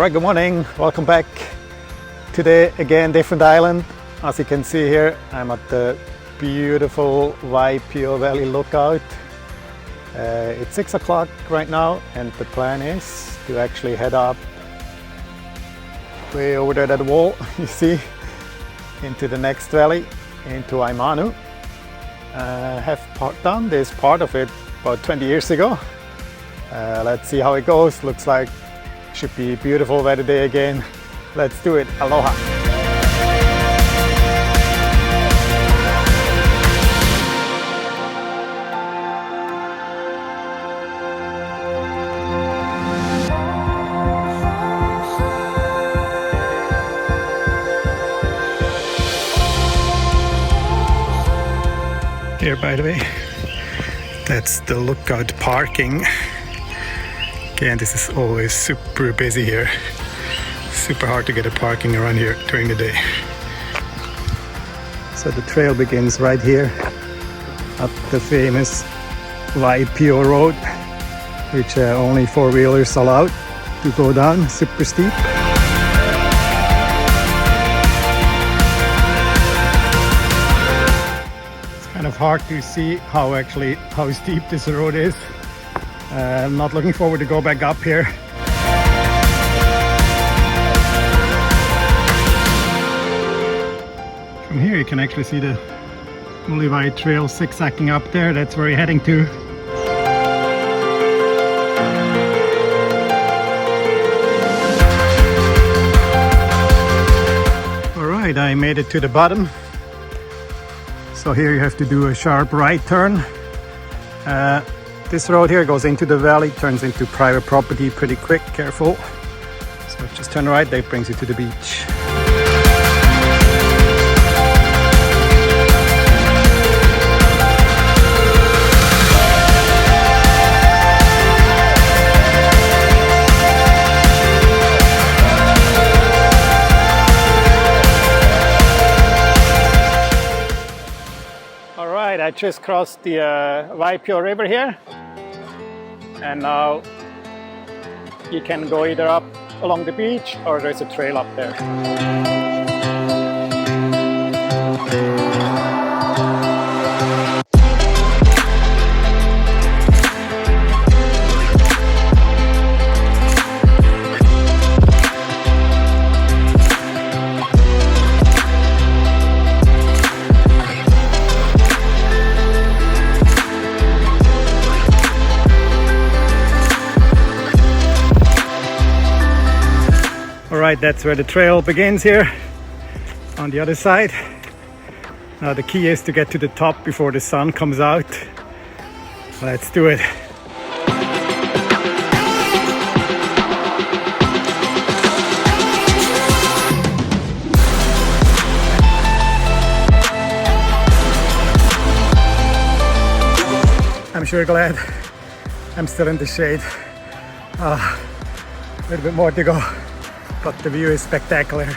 Alright, good morning, welcome back. Today again, different island. As you can see here, I'm at the beautiful Waipi'o Valley lookout. It's 6 o'clock right now, and the plan is to actually head up way over there, that wall you see, into the next valley, into Waimanu. Have done this part of it about 20 years ago. Let's see how it goes. Looks like should be beautiful weather day again. Let's do it. Aloha. Here, by the way, that's the lookout parking. Again, this is always super busy here. Super hard to get a parking around here during the day. So the trail begins right here at the famous Waipio Road, which only four-wheelers allowed to go down, super steep. It's kind of hard to see how steep this road is. I'm not looking forward to go back up here. From here you can actually see the Muliwai Trail zigzagging up there. That's where you're heading to. Alright, I made it to the bottom. So here you have to do a sharp right turn. This road here goes into the valley, turns into private property pretty quick, careful. So just turn right, that brings you to the beach. Alright, I just crossed the Waipio River here. And now you can go either up along the beach or there's a trail up there. Alright, that's where the trail begins here on the other side. Now the key is to get to the top before the sun comes out. Let's do it. I'm sure glad I'm still in the shade. A little bit more to go. But the view is spectacular.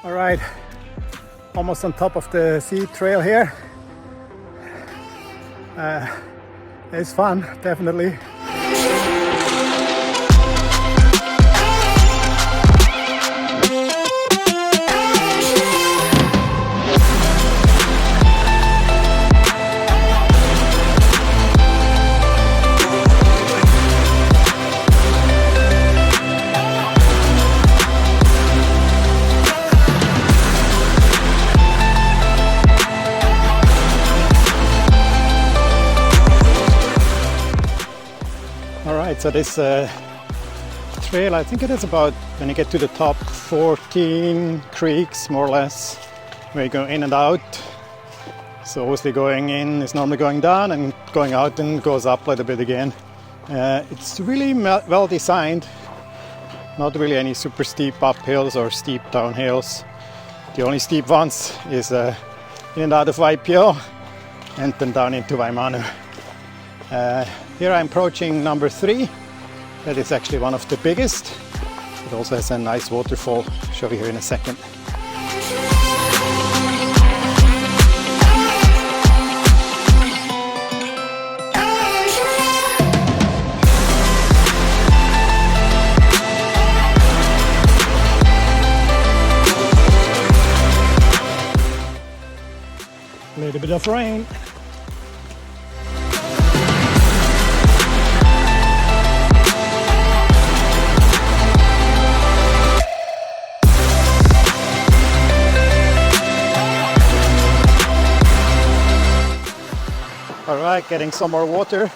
All right, almost on top of the sea trail here. It's fun, definitely. So this trail, I think it is about, when you get to the top, 14 creeks more or less, where you go in and out. So obviously going in is normally going down, and going out and goes up a little bit again. It's really well designed. Not really any super steep uphills or steep downhills. The only steep ones is in and out of Waipio and then down into Waimanu. Here I'm approaching number 3. That is actually one of the biggest. It also has a nice waterfall. I'll show you here in a second. A little bit of rain. All right, getting some more water.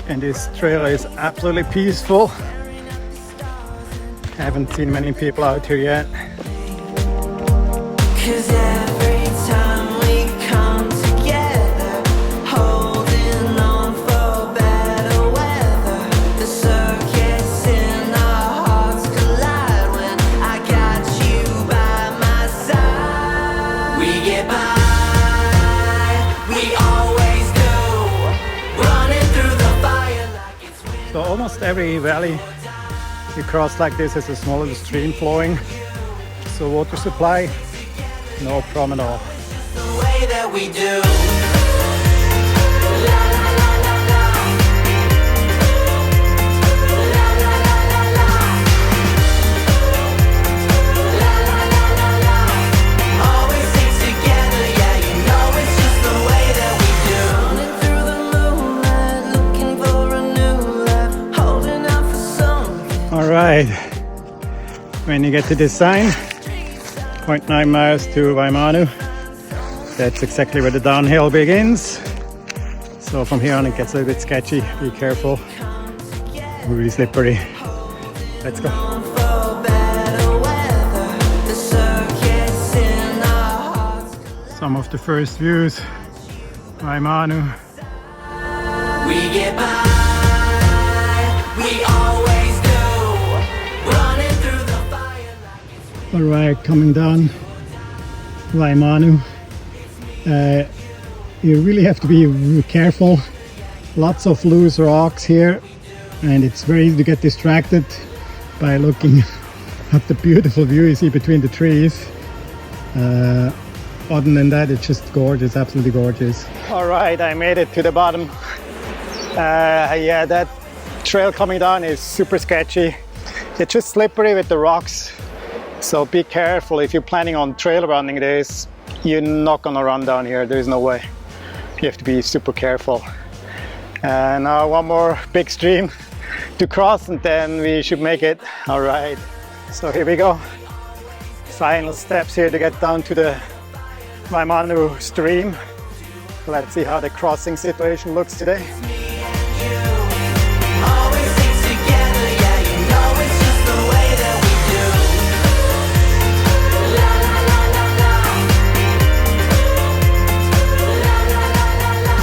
And this trail is absolutely peaceful. I haven't seen many people out here yet. 'Cause every time we come together, holding on for better weather, the circuits in our hearts collide when I got you by my side. We get by, we always do, running through the fire like it's winter. So almost every valley you cross like this has a small little stream flowing. So water supply, no problem at all. The way that we do. Always stick together, yeah, you know it's just the way that we do. Running through the moonlight, looking for a new life, holding out for something. All right, when you get to this sign, 0.9 miles to Waimanu, that's exactly where the downhill begins. So from here on it gets a little bit sketchy, be careful, really slippery. Let's go. For better weather, the circuits in our hearts. Some of the first views, Waimanu. We get by, we always do, running through the fire like it's All right, coming down Waimanu. You really have to be careful. Lots of loose rocks here, and it's very easy to get distracted by looking at the beautiful view you see between the trees. Other than that, it's just gorgeous, absolutely gorgeous. All right, I made it to the bottom. Yeah, that trail coming down is super sketchy. It's just slippery with the rocks. So be careful if you're planning on trail running this. You're not gonna run down here, there's no way. You have to be super careful. And now one more big stream to cross and then we should make it. All right, so here we go. Final steps here to get down to the Waimanu stream. Let's see how the crossing situation looks today. always stick together, yeah, you know it's just the way that we do. La la la la la. La la la la la.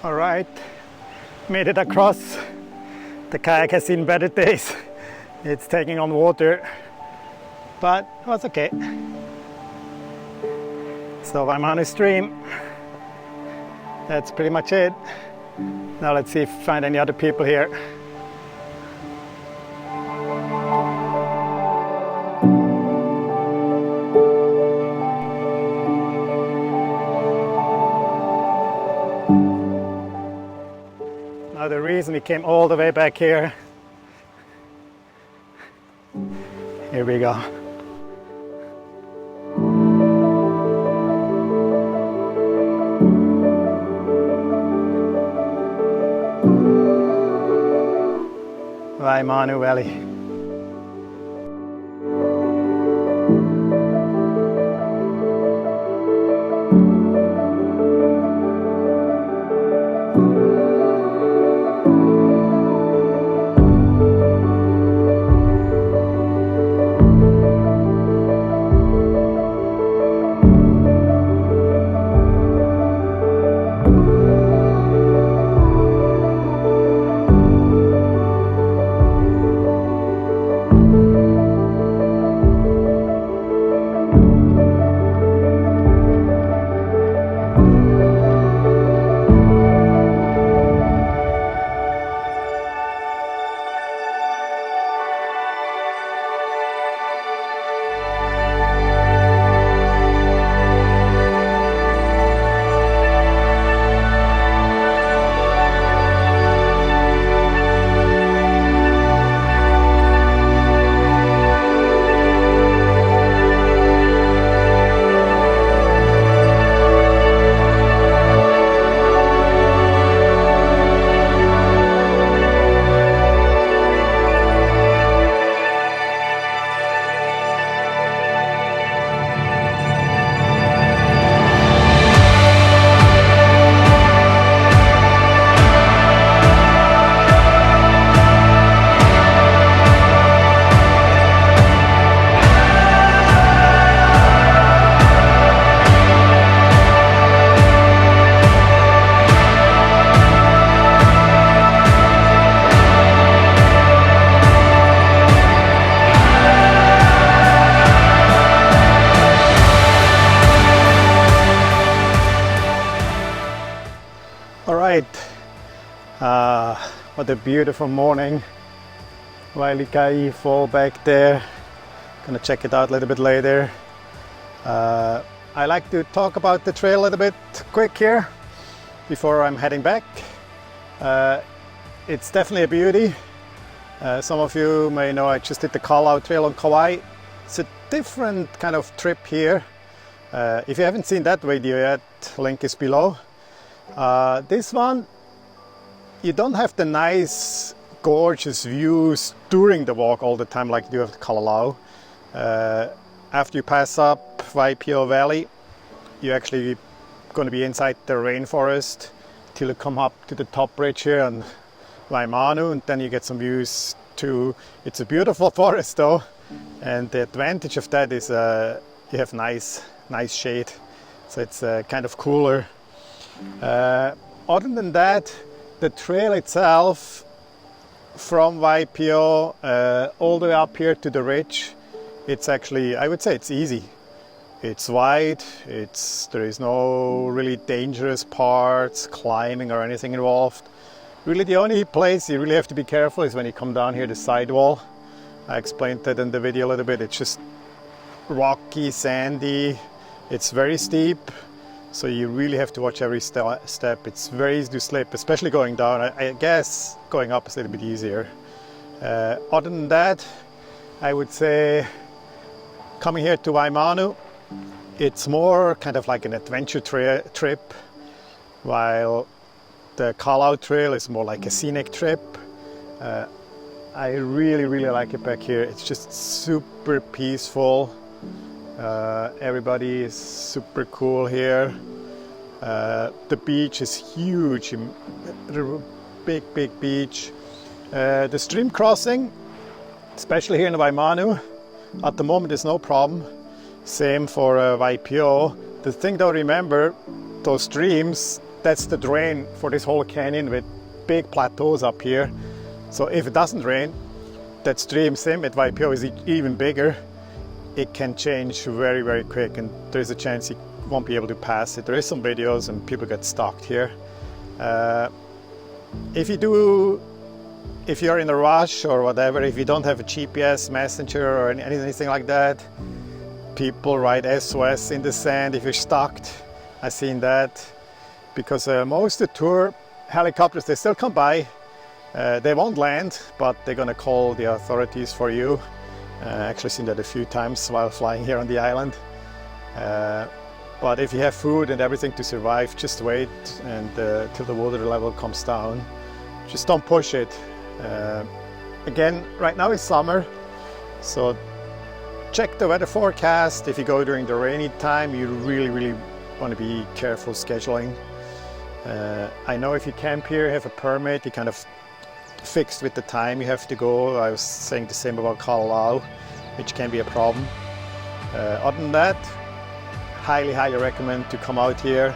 All right, made it across. The kayak has seen better days. It's taking on water, but it was okay. So Waimanu stream, that's pretty much it. Now let's see if we find any other people here. Now the reason we came all the way back here. Here we go. Waimanu Valley. What a beautiful morning. Wailikai Falls back there. Gonna check it out a little bit later. I like to talk about the trail a little bit quick here before I'm heading back. It's definitely a beauty. Some of you may know I just did the call-out trail on Kauai. It's a different kind of trip here. If you haven't seen that video yet, link is below. This one, you don't have the nice, gorgeous views during the walk all the time like you do at Kalalau. After you pass up Waipi'o Valley, you're actually going to be inside the rainforest till you come up to the top bridge here on Waimanu, and then you get some views too. It's a beautiful forest though, and the advantage of that is you have nice shade, so it's kind of cooler. Other than that, the trail itself from Waipio all the way up here to the ridge, it's actually, I would say it's easy. It's wide, there is no really dangerous parts, climbing or anything involved. Really the only place you really have to be careful is when you come down here the sidewall. I explained that in the video a little bit. It's just rocky, sandy, it's very steep. So you really have to watch every step. It's very easy to slip, especially going down. I guess going up is a little bit easier. Other than that, I would say coming here to Waimanu, it's more kind of like an adventure trip, while the call-out trail is more like a scenic trip. I really like it back here. It's just super peaceful. Everybody is super cool here. The beach is huge, big beach. The stream crossing, especially here in Waimanu, at the moment is no problem. Same for Waipio. The thing though, remember, those streams, that's the drain for this whole canyon with big plateaus up here. So if it doesn't rain, that stream, same at Waipio, is even bigger. It can change very quick, and there's a chance you won't be able to pass it. There is some videos and people get stuck here. If you're in a rush or whatever, if you don't have a GPS messenger or anything like that, people write SOS in the sand if you're stuck. I've seen that, because most of the tour helicopters, they still come by. They won't land, but they're gonna call the authorities for you. Actually seen that a few times while flying here on the island. But if you have food and everything to survive, just wait and till the water level comes down. Just don't push it. again, right now is summer, so check the weather forecast. If you go during the rainy time, you really want to be careful scheduling. I know if you camp here, have a permit, you kind of fixed with the time you have to go. I was saying the same about Kalalau, which can be a problem. Other than that, highly recommend to come out here.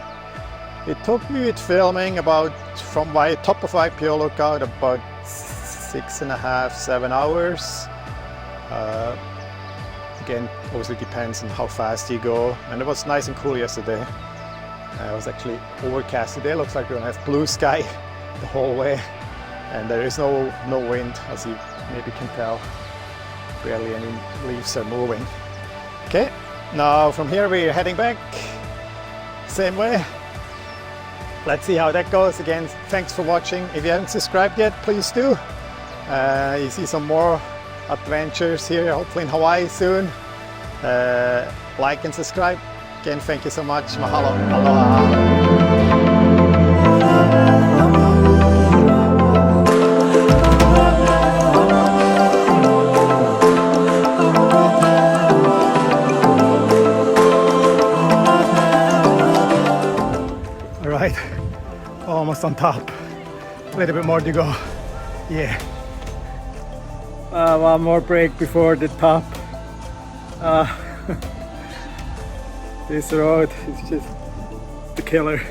It took me with filming about from top of Waipio Lookout about 6.5–7 hours. Again, obviously depends on how fast you go, and it was nice and cool yesterday. It was actually overcast today. Looks like we're gonna have blue sky the whole way, and there is no wind, as you maybe can tell. Barely any leaves are moving. Okay, now from here we're heading back same way. Let's see how that goes. Again, thanks for watching. If you haven't subscribed yet, please do. You see some more adventures here, hopefully in Hawaii soon. Like and subscribe. Again, thank you so much. Mahalo. Aloha. Almost on top. A little bit more to go. Yeah. One more break before the top. This road is just the killer.